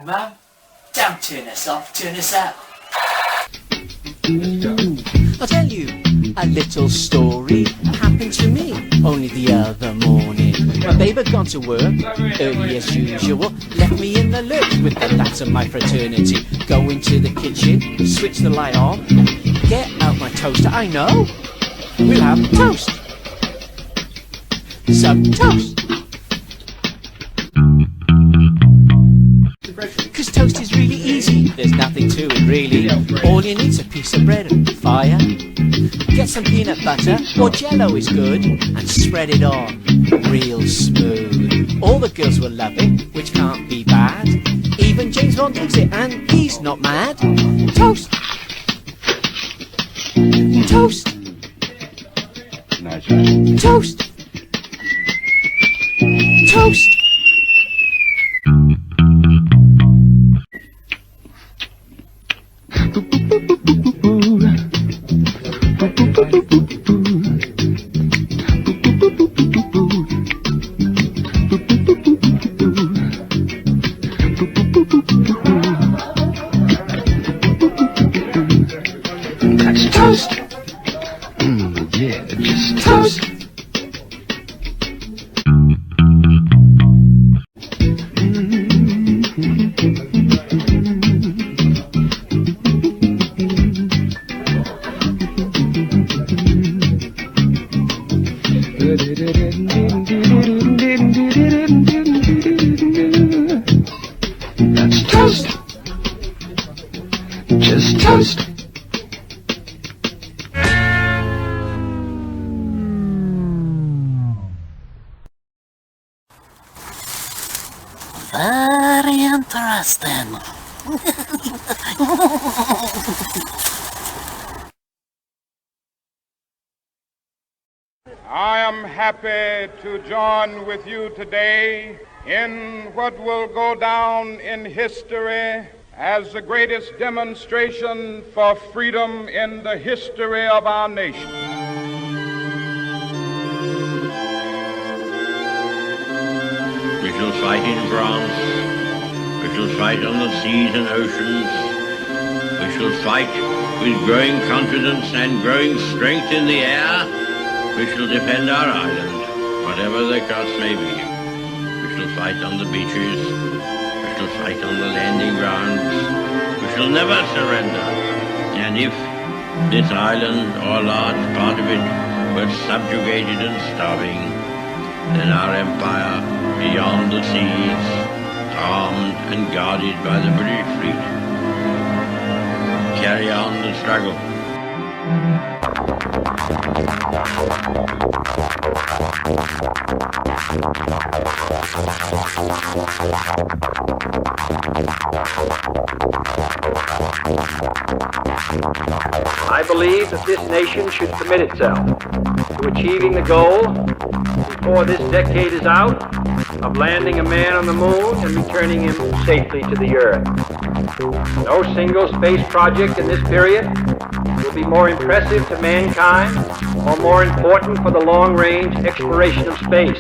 No, Mum. Don't turn us off, turn us up. I'll tell you a little story that happened to me only the other morning. My babe had gone to work early as usual, left me in the lurch with the lads of my fraternity. Go into the kitchen, switch the light on, get out my toaster. I know, we'll have toast. Some toast. Cause toast is really easy, there's nothing to it really. All you need's a piece of bread and fire. Get some peanut butter, or jello is good, and spread it on real smooth. All the girls will love it, which can't be bad. Even James Bond does it, and he's not mad. Toast! Toast! Nice one. Toast! Toast! That's toast. Yeah, just toast. That's toast. Just toast. Very interesting. I am happy to join with you today in what will go down in history as the greatest demonstration for freedom in the history of our nation. We shall fight in France. We shall fight on the seas and oceans. We shall fight with growing confidence and growing strength in the air. We shall defend our island, whatever the cost may be. We shall fight on the beaches. We shall fight on the landing grounds. We shall never surrender. And if this island or a large part of it were subjugated and starving, then our empire beyond the seas, armed and guarded by the British fleet, carry on the struggle. I believe that this nation should commit itself to achieving the goal, before this decade is out, of landing a man on the moon and returning him safely to the Earth. No single space project in this period will be more impressive to mankind or more important for the long-range exploration of space.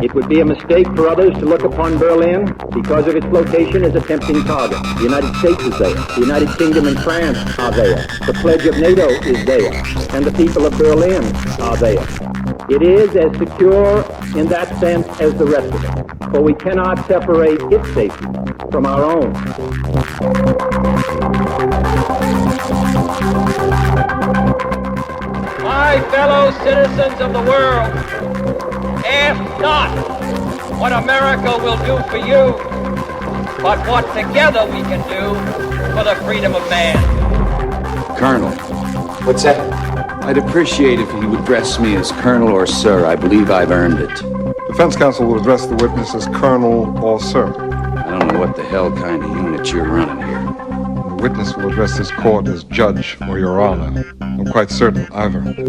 It would be a mistake for others to look upon Berlin because of its location as a tempting target. The United States is there. The United Kingdom and France are there. The pledge of NATO is there. And the people of Berlin are there. It is as secure in that sense as the rest of it, for we cannot separate its safety from our own. My fellow citizens of the world, ask not what America will do for you, but what together we can do for the freedom of man. Colonel. What's that? I'd appreciate if you would address me as Colonel or Sir. I believe I've earned it. Defense counsel will address the witness as Colonel or Sir. I don't know what the hell kind of unit you're running here. The witness will address this court as Judge or Your Honor. I'm quite certain I've earned it.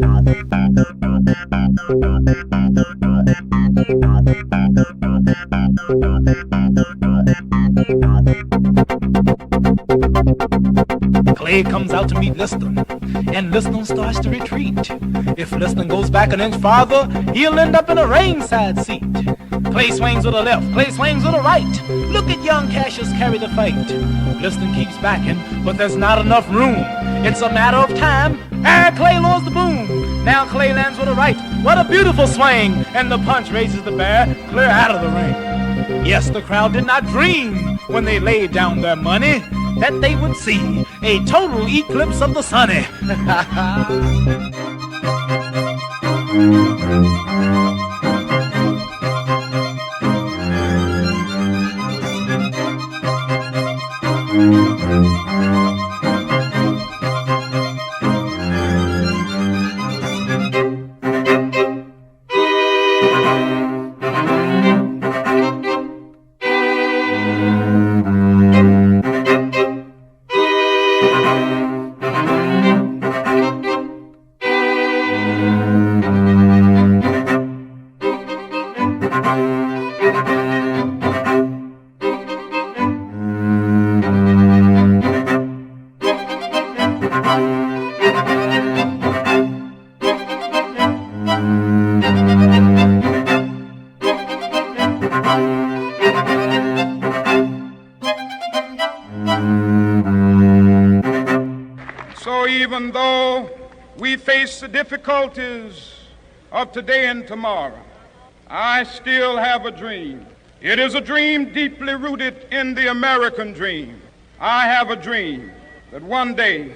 Clay comes out to meet Liston, and Liston starts to retreat. If Liston goes back an inch farther, he'll end up in a ringside seat. Clay swings with the left, Clay swings with the right. Look at young Cassius carry the fight. Liston keeps backing, but there's not enough room. It's a matter of time, and Clay lures the boom. Now Clay lands with the right. What a beautiful swing! And the punch raises the bear clear out of the ring. Yes, the crowd did not dream when they laid down their money that they would see a total eclipse of the sunny. So even though we face the difficulties of today and tomorrow, I still have a dream. It is a dream deeply rooted in the American dream. I have a dream that one day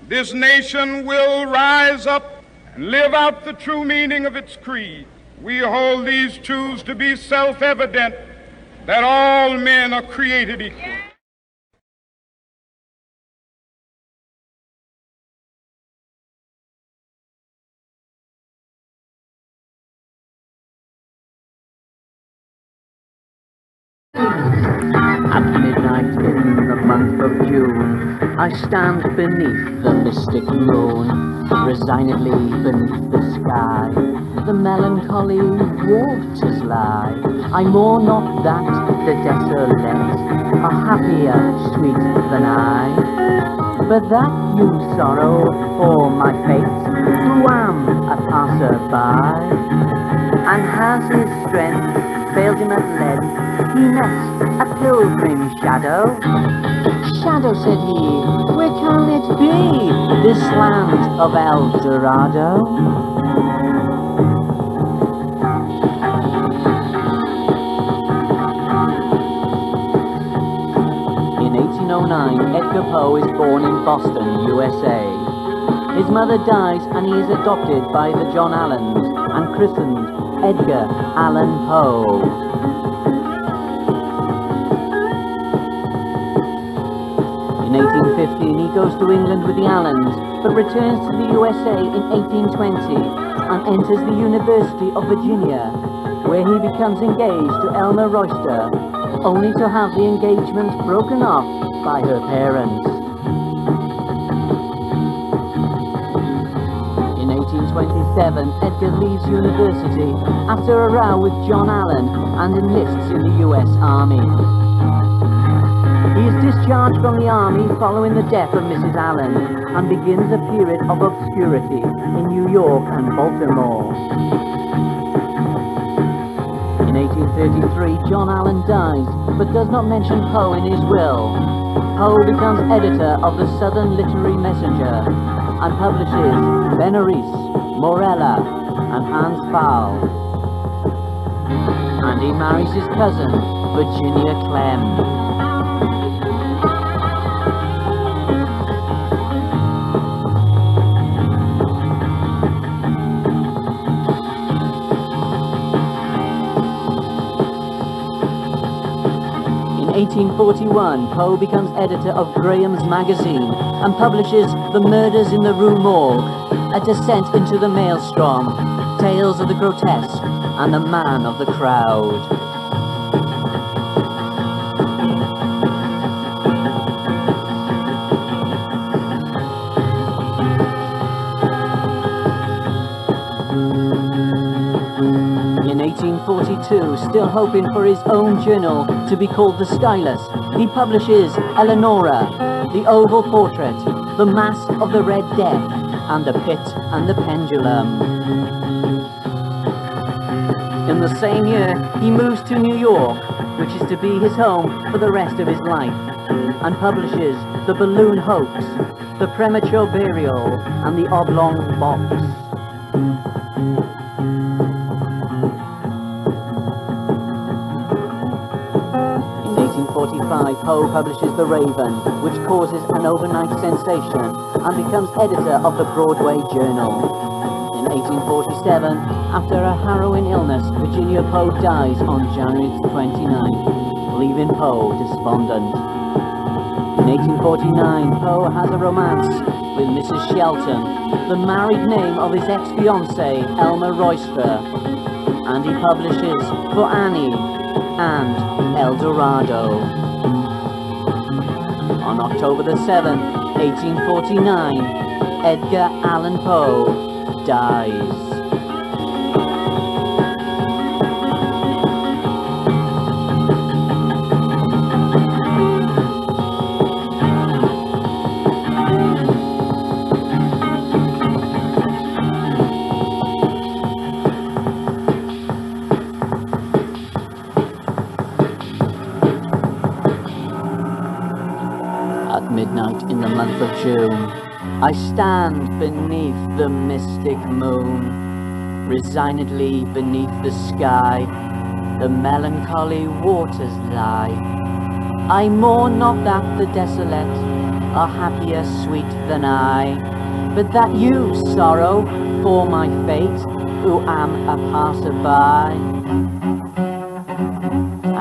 this nation will rise up and live out the true meaning of its creed. We hold these truths to be self-evident, that all men are created equal. At midnight in the month of June, I stand beneath the mystic moon, resignedly beneath the sky. The melancholy waters lie. I mourn not that the desolate are happier, sweet than I, but that you sorrow for my fate, who am a passer-by, and has his strength failed him at length. He met a pilgrim shadow. Shadow, said he, where can it be, this land of El Dorado? In 1809, Edgar Poe is born in Boston, USA. His mother dies and he is adopted by the John Allens and christened Edgar Allan Poe. In 1815 he goes to England with the Allens, but returns to the USA in 1820 and enters the University of Virginia, where he becomes engaged to Elmer Royster, only to have the engagement broken off by her parents. In 1827, Edgar leaves university after a row with John Allen and enlists in the US Army. He is discharged from the army following the death of Mrs. Allen and begins a period of obscurity in New York and Baltimore. In 1833, John Allen dies, but does not mention Poe in his will. Poe becomes editor of the Southern Literary Messenger and publishes Benares, Morella, and Hans Pfaall. And he marries his cousin, Virginia Clem. In 1841, Poe becomes editor of Graham's Magazine and publishes The Murders in the Rue Morgue, A Descent into the Maelstrom, Tales of the Grotesque, and The Man of the Crowd. In 1842, still hoping for his own journal to be called The Stylus, he publishes Eleonora, the oval portrait, the Mask of the Red Death, and the Pit and the Pendulum. In the same year, he moves to New York, which is to be his home for the rest of his life, and publishes The Balloon Hoax, The Premature Burial, and The Oblong Box. In 1845, Poe publishes The Raven, which causes an overnight sensation and becomes editor of the Broadway Journal. In 1847, after a harrowing illness, Virginia Poe dies on January 29th, leaving Poe despondent. In 1849, Poe has a romance with Mrs. Shelton, the married name of his ex-fiancée, Elma Roystra, and he publishes For Annie and El Dorado. On October the 7th, 1849, Edgar Allan Poe dies. At midnight in the month of June, I stand beneath the mystic moon. Resignedly beneath the sky, the melancholy waters lie. I mourn not that the desolate are happier sweet than I, but that you sorrow for my fate, who am a passer-by.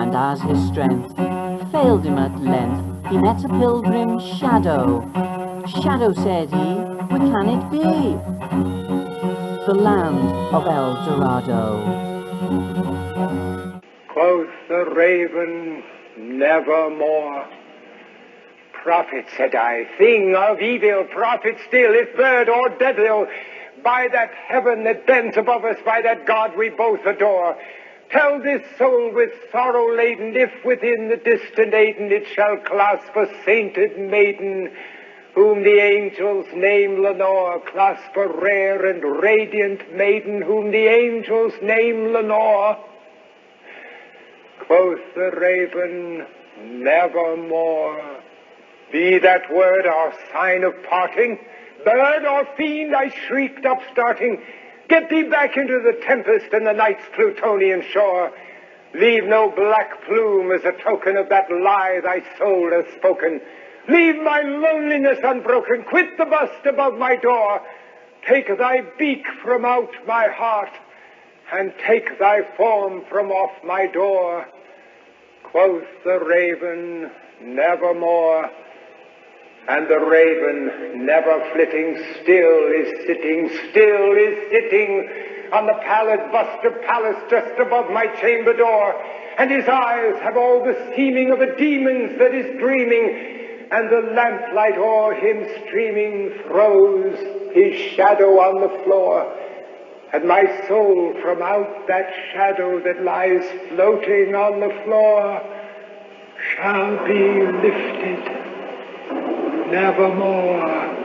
And as his strength failed him at length, he met a pilgrim's shadow. Shadow, said he, where can it be? The land of El Dorado. Quoth the raven, nevermore. Prophet, said I, thing of evil, prophet still, if bird or devil, by that heaven that bends above us, by that God we both adore, tell this soul with sorrow laden, if within the distant Aden it shall clasp a sainted maiden, whom the angels name Lenore, clasp a rare and radiant maiden, whom the angels name Lenore. Quoth the raven, nevermore. Be that word our sign of parting, bird or fiend, I shrieked upstarting, get thee back into the tempest and the night's Plutonian shore. Leave no black plume as a token of that lie thy soul has spoken. Leave my loneliness unbroken. Quit the bust above my door. Take thy beak from out my heart, and take thy form from off my door. Quoth the raven, nevermore. And the raven, never flitting, still is sitting on the pallid bust of Pallas just above my chamber door. And his eyes have all the seeming of a demon's that is dreaming, and the lamplight o'er him streaming throws his shadow on the floor. And my soul from out that shadow that lies floating on the floor shall be lifted nevermore.